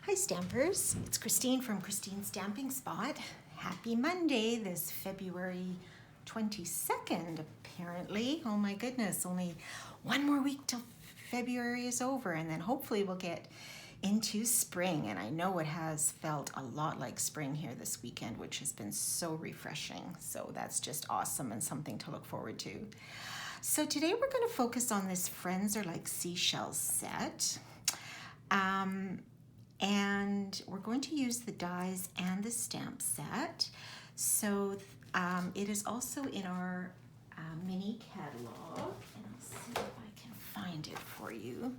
Hi Stampers, it's Christine from Christine's Stamping Spot. Happy Monday, this February 22nd apparently. Oh my goodness, only one more week till February is over and then hopefully we'll get into spring. And I know it has felt a lot like spring here this weekend, which has been so refreshing. So that's just awesome and something to look forward to. So today we're going to focus on this Friends Are Like Seashells set. And we're going to use the dies and the stamp set. So it is also in our mini catalog. And I'll see if I can find it for you.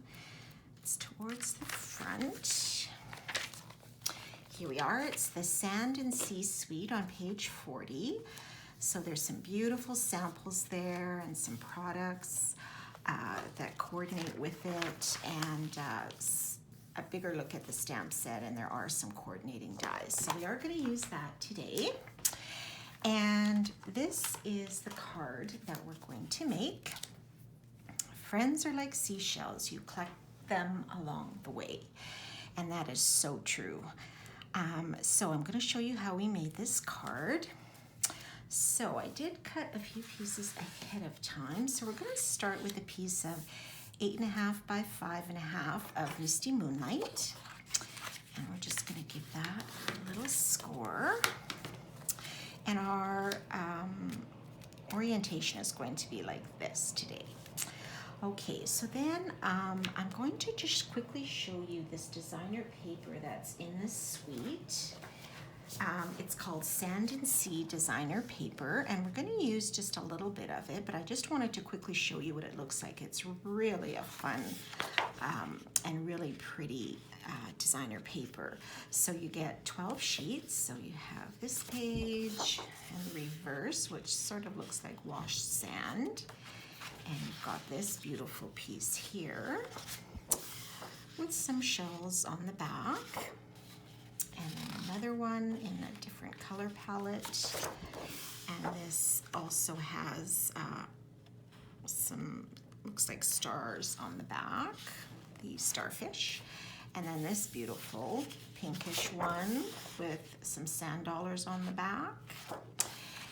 It's towards the front. Here we are. It's the Sand and Sea Suite on page 40. So there's some beautiful samples there and some products that coordinate with it, and a bigger look at the stamp set, and there are some coordinating dies. So we are going to use that today. And this is the card that we're going to make. Friends are like seashells. You collect them along the way. And that is so true. So I'm going to show you how we made this card. So I did cut a few pieces ahead of time. So we're going to start with a piece of 8.5 by 5.5 of Misty Moonlight. And we're just going to give that a little score. And our orientation is going to be like this today. Okay, so then I'm going to just quickly show you this designer paper that's in this suite. It's called Sand and Sea Designer Paper, and we're going to use just a little bit of it, but I just wanted to quickly show you what it looks like. It's really a fun and really pretty designer paper. So you get 12 sheets. So you have this page and the reverse, which sort of looks like washed sand. And you've got this beautiful piece here with some shells on the back. And then another one in a different color palette. And this also has some, looks like stars on the back, the starfish. And then this beautiful pinkish one with some sand dollars on the back.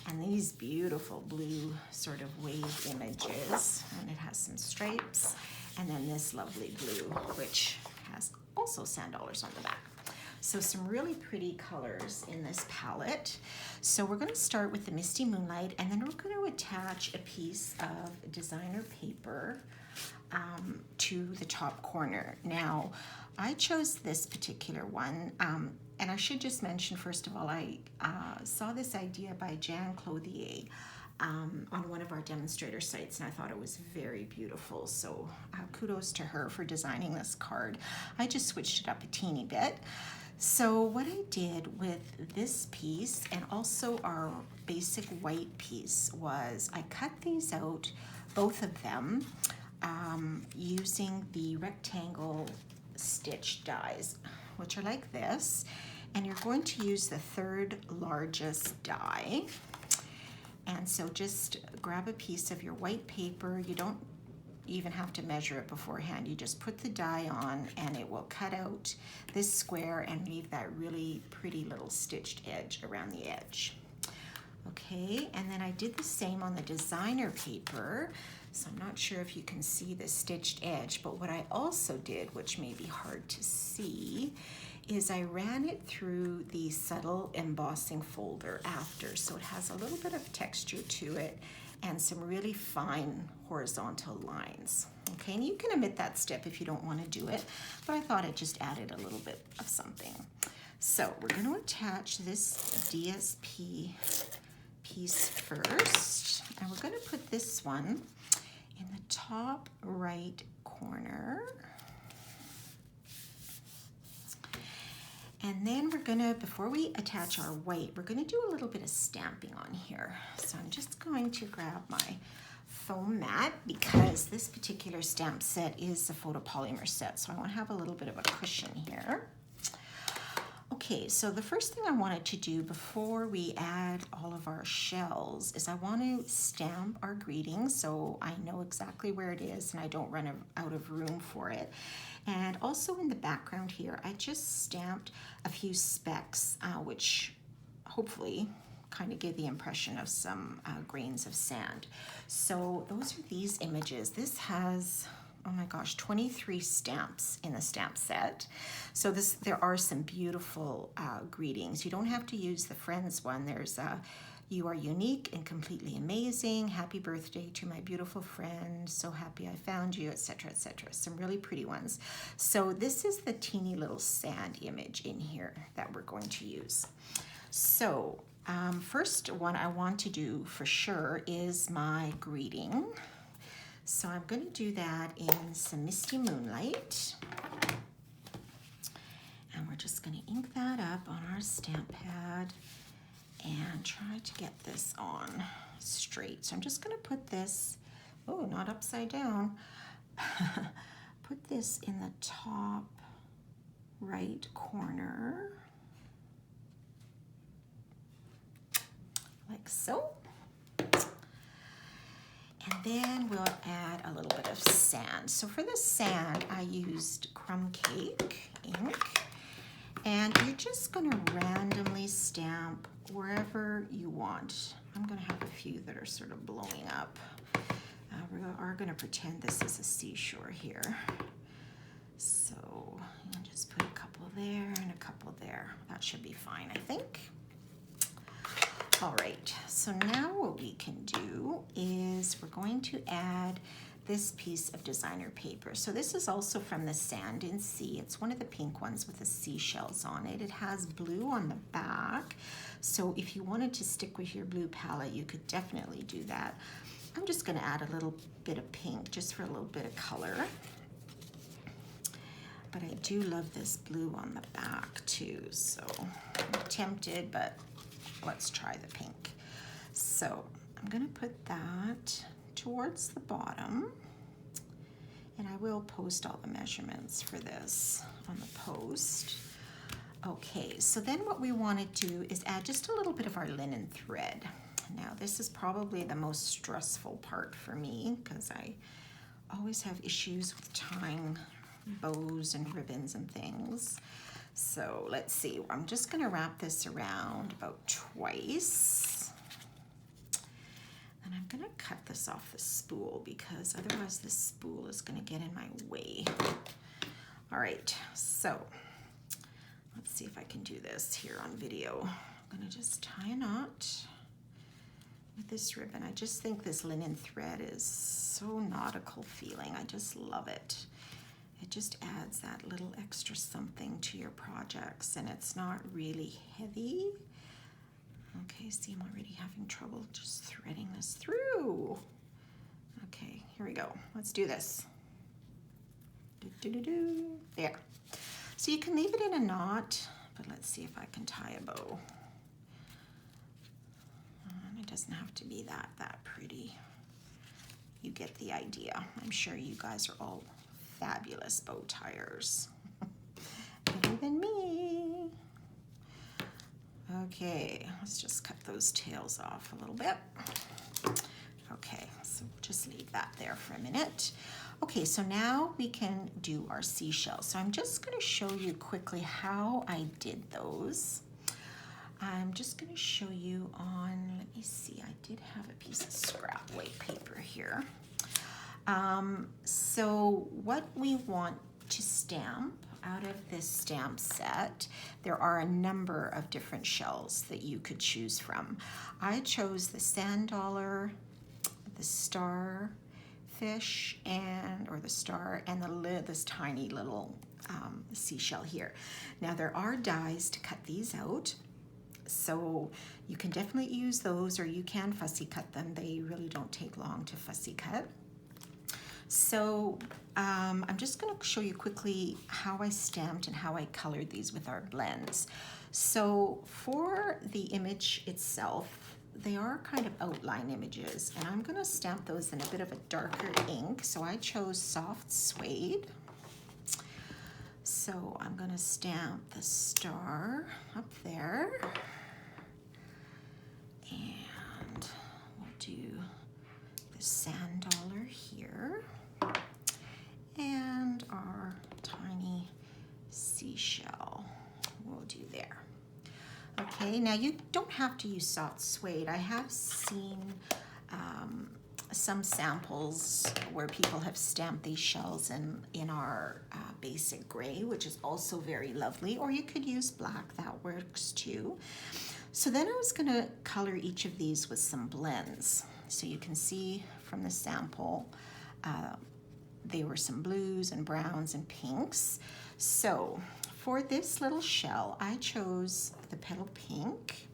And these beautiful blue sort of wave images. And it has some stripes. And then this lovely blue, which has also sand dollars on the back. So some really pretty colors in this palette. So we're going to start with the Misty Moonlight, and then we're going to attach a piece of designer paper to the top corner. Now, I chose this particular one, and I should just mention, first of all, I saw this idea by Jan Clothier on one of our demonstrator sites, and I thought it was very beautiful. So kudos to her for designing this card. I just switched it up a teeny bit. So what I did with this piece and also our basic white piece was I cut these out, both of them, using the rectangle stitch dies, which are like this. And you're going to use the third largest die. And so just grab a piece of your white paper. You don't even have to measure it beforehand. You just put the die on and it will cut out this square and leave that really pretty little stitched edge around the edge. Okay, and then I did the same on the designer paper. So I'm not sure if you can see the stitched edge, but what I also did, which may be hard to see, is I ran it through the subtle embossing folder after. So it has a little bit of texture to it and some really fine horizontal lines. Okay, and you can omit that step if you don't want to do it, but I thought it just added a little bit of something. So we're going to attach this DSP piece first, and we're going to put this one in the top right corner. And then we're gonna, before we attach our white, we're gonna do a little bit of stamping on here. So I'm just going to grab my foam mat because this particular stamp set is a photopolymer set. So I wanna have a little bit of a cushion here. Okay, so the first thing I wanted to do before we add all of our shells is I want to stamp our greeting so I know exactly where it is and I don't run out of room for it. And also in the background here, I just stamped a few specks, which hopefully kind of give the impression of some grains of sand. So those are these images. This has, oh my gosh, 23 stamps in the stamp set. So there are some beautiful greetings. You don't have to use the friends one. There's you are unique and completely amazing. Happy birthday to my beautiful friend. So happy I found you, etc., etc. Some really pretty ones. So this is the teeny little sand image in here that we're going to use. So first one I want to do for sure is my greeting. So I'm going to do that in some Misty Moonlight. And we're just going to ink that up on our stamp pad and try to get this on straight. So I'm just going to put this, oh, not upside down, put this in the top right corner, like so. And then we'll add a little bit of sand. So for the sand, I used crumb cake ink. And you're just going to randomly stamp wherever you want. I'm going to have a few that are sort of blowing up. We are going to pretend this is a seashore here. So I'll just put a couple there and a couple there. That should be fine, I think. All right, so now what we can do is we're going to add this piece of designer paper. So this is also from the Sand and Sea. It's one of the pink ones with the seashells on it. It has blue on the back. So if you wanted to stick with your blue palette, you could definitely do that. I'm just gonna add a little bit of pink just for a little bit of color. But I do love this blue on the back too. So I'm tempted, but let's try the pink. So I'm gonna put that towards the bottom, and I will post all the measurements for this on the post. Okay, so then what we want to do is add just a little bit of our linen thread. Now this is probably the most stressful part for me because I always have issues with tying bows and ribbons and things. So let's see, I'm just going to wrap this around about twice. And I'm going to cut this off the spool because otherwise this spool is going to get in my way. All right, so let's see if I can do this here on video. I'm going to just tie a knot with this ribbon. I just think this linen thread is so nautical feeling. I just love it. It just adds that little extra something to your projects, and it's not really heavy. Okay, see, I'm already having trouble just threading this through. Okay, here we go. Let's do this. There. So you can leave it in a knot, but let's see if I can tie a bow. It doesn't have to be that pretty. You get the idea. I'm sure you guys are all fabulous bow tiers. Better than me. Okay, let's just cut those tails off a little bit. Okay, so just leave that there for a minute. Okay, so now we can do our seashells. So I'm just going to show you quickly how I did those. I'm just going to show you on, let me see, I did have a piece of scrap white paper here. So what we want to stamp out of this stamp set, there are a number of different shells that you could choose from. I chose the sand dollar, the star fish, or the star, and this tiny little seashell here. Now there are dies to cut these out, so you can definitely use those, or you can fussy cut them. They really don't take long to fussy cut. So I'm just going to show you quickly how I stamped and how I colored these with our blends. So for the image itself, they are kind of outline images, and I'm going to stamp those in a bit of a darker ink. So I chose soft suede. So I'm going to stamp the star up there, and we'll do the sand dollar here, and our tiny seashell. We'll do there. Okay, now you don't have to use soft suede. I have seen some samples where people have stamped these shells in our basic gray, which is also very lovely, or you could use black, that works too. So then I was gonna color each of these with some blends. So you can see from the sample, there were some blues and browns and pinks. So for this little shell, I chose the petal pink.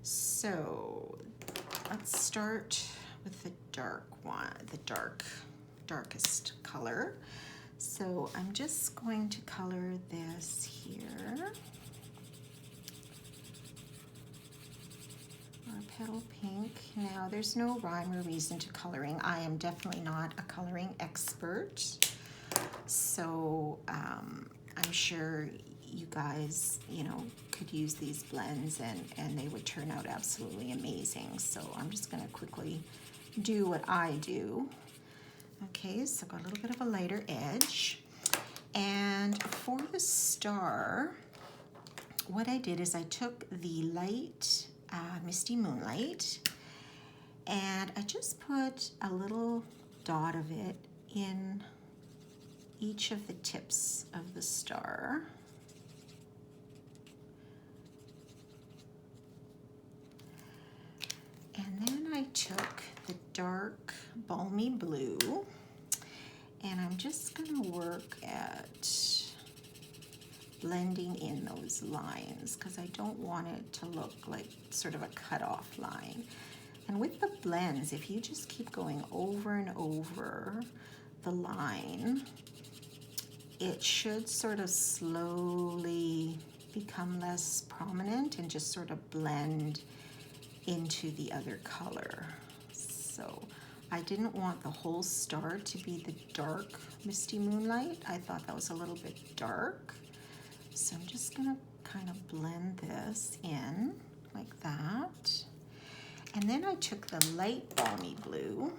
So let's start with the dark one, the darkest color. So I'm just going to color this here. Our petal pink. Now there's no rhyme or reason to coloring. I am definitely not a coloring expert. So I'm sure you guys, could use these blends and they would turn out absolutely amazing. So I'm just gonna quickly do what I do. Okay, so got a little bit of a lighter edge. And for the star, what I did is I took the light Misty Moonlight and I just put a little dot of it in each of the tips of the star. And then I took the dark Balmy Blue and I'm just gonna work at blending in those lines because I don't want it to look like sort of a cut-off line. And with the blends, if you just keep going over and over the line, it should sort of slowly become less prominent and just sort of blend into the other color. So I didn't want the whole star to be the dark Misty Moonlight. I thought that was a little bit dark. So I'm just gonna kind of blend this in like that. And then I took the light Balmy Blue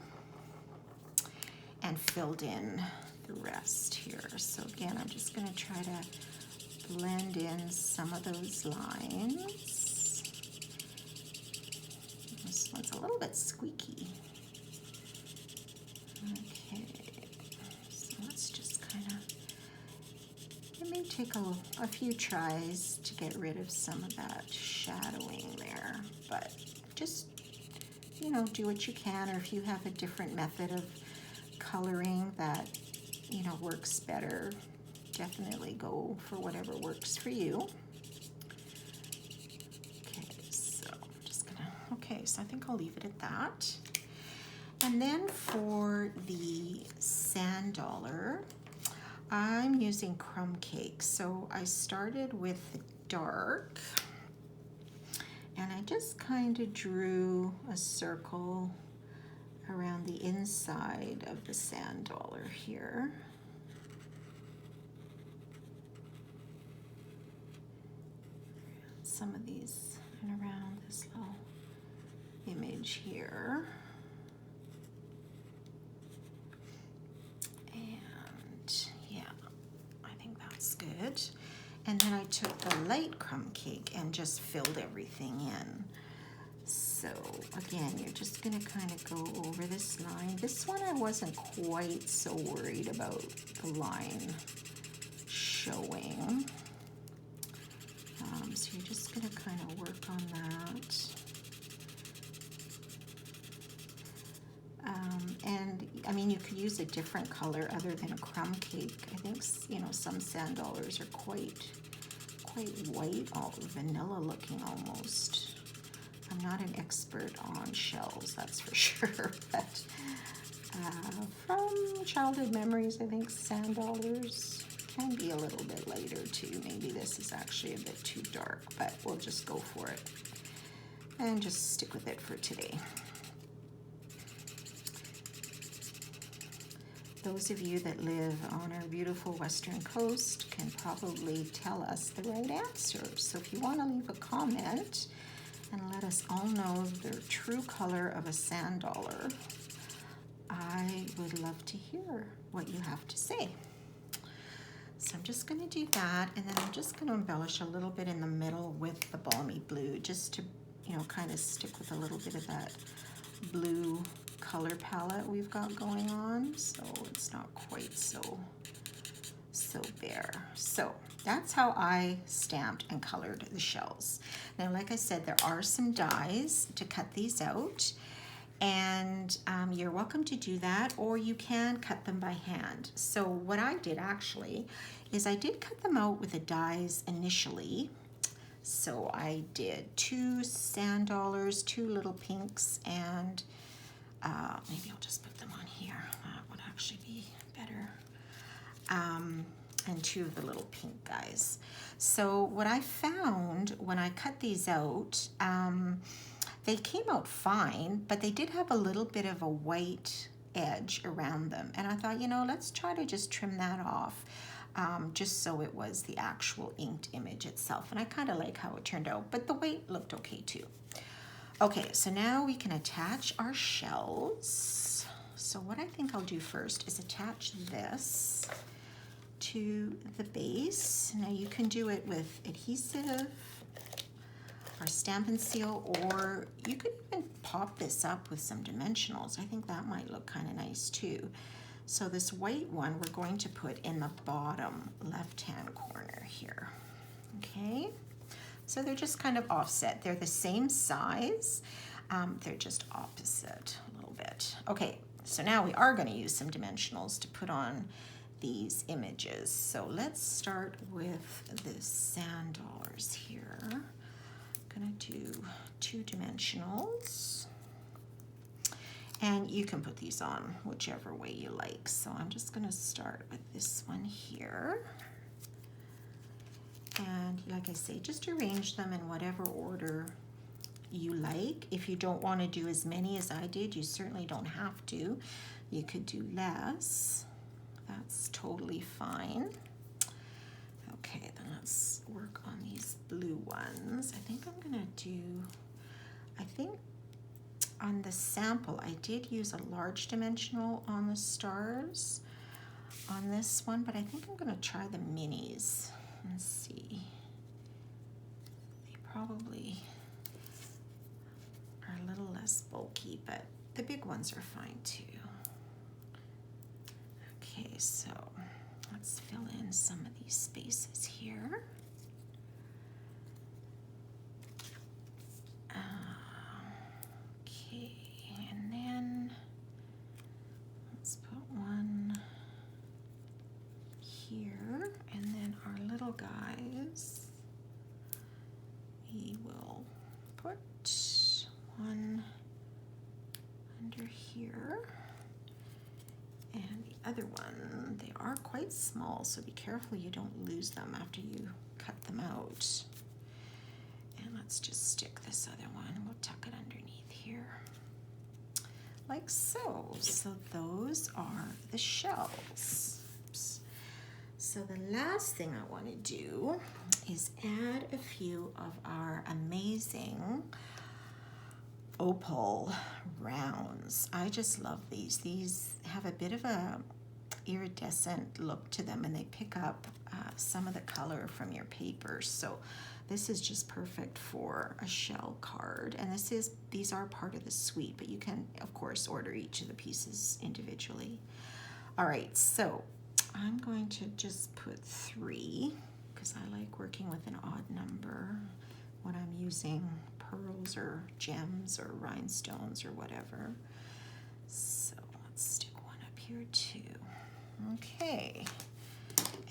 and filled in the rest here. So again, I'm just gonna try to blend in some of those lines. This one's a little bit squeaky. Okay, so let's just kind of, it may take a few tries to get rid of some of that shadowing there, but just, do what you can, or if you have a different method of coloring that, works better, definitely go for whatever works for you. Okay, so I'm just gonna, so I think I'll leave it at that. And then for the sand dollar, I'm using crumb cake. So I started with the dark and I just kind of drew a circle around the inside of the sand dollar here. Some of these and around this little image here. And yeah, I think that's good. And then I took the light crumb cake and just filled everything in. So again, you're just gonna kind of go over this line. This one I wasn't quite so worried about the line showing. So you're just gonna kind of work on that. And I mean, you could use a different color other than a crumb cake. I think, some sand dollars are quite white, all vanilla looking almost. I'm not an expert on shells, that's for sure, but from childhood memories, I think sand dollars can be a little bit lighter too. Maybe this is actually a bit too dark, but we'll just go for it and just stick with it for today. Those of you that live on our beautiful western coast can probably tell us the right answer. So if you want to leave a comment and let us all know the true color of a sand dollar, I would love to hear what you have to say. So I'm just going to do that, and then I'm just going to embellish a little bit in the middle with the balmy blue, just to, you know, kind of stick with a little bit of that blue color palette we've got going on, so it's not quite so bare. So that's how I stamped and colored the shells. Now, like I said, there are some dies to cut these out, and you're welcome to do that, or you can cut them by hand. So what I did actually is I did cut them out with the dies initially. So I did 2 sand dollars, 2 little pinks, and maybe I'll just put them on here. That would actually be better. And 2 of the little pink guys. So what I found when I cut these out, they came out fine, but they did have a little bit of a white edge around them. And I thought, you know, let's try to just trim that off, just so it was the actual inked image itself. And I kind of like how it turned out, but the weight looked okay too. Okay, so now we can attach our shells. So what I think I'll do first is attach this to the base. Now you can do it with adhesive or Stampin' Seal, or you could even pop this up with some dimensionals. I think that might look kind of nice too. So this white one we're going to put in the bottom left-hand corner here. Okay, so they're just kind of offset. They're the same size, they're just opposite a little bit. Okay, so now we are going to use some dimensionals to put on these images. So let's start with the sand dollars here. I'm gonna do 2 dimensionals, and you can put these on whichever way you like. So I'm just gonna start with this one here, and like I say, just arrange them in whatever order you like. If you don't want to do as many as I did, you certainly don't have to. You could do less. That's totally fine. Okay, then let's work on these blue ones. I think I'm gonna do, I think on the sample, I did use a large dimensional on the stars on this one, but I think I'm gonna try the minis and see. They probably are a little less bulky, but the big ones are fine too. Okay, so let's fill in some of these spaces here. Okay, and then let's put one here, and then our little guys, we will put one under here. And the other one, they are quite small, so be careful you don't lose them after you cut them out. And let's just stick this other one, we'll tuck it underneath here, like so. So those are the shells. Oops. So the last thing I want to do is add a few of our amazing opal rounds. I just love these. These have a bit of a iridescent look to them, and they pick up some of the color from your paper. So this is just perfect for a shell card. And these are part of the suite, but you can of course order each of the pieces individually. All right, so I'm going to just put 3 because I like working with an odd number when I'm using pearls or gems or rhinestones or whatever. So let's stick one up here too. Okay,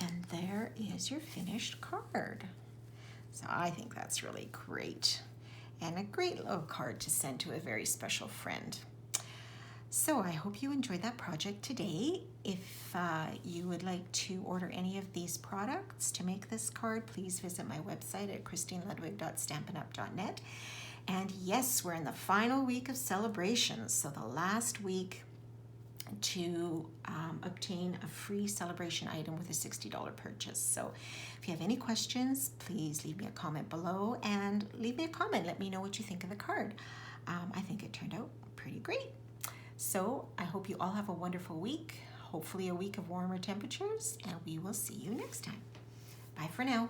and there is your finished card. So I think that's really great, and a great little card to send to a very special friend. So I hope you enjoyed that project today. If you would like to order any of these products to make this card, please visit my website at christineludwig.stampinup.net. And yes, we're in the final week of celebrations, so the last week to obtain a free celebration item with a $60 purchase. So if you have any questions, please leave me a comment below, and leave me a comment. Let me know what you think of the card. I think it turned out pretty great. So I hope you all have a wonderful week. hopefully a week of warmer temperatures, and we will see you next time. Bye for now.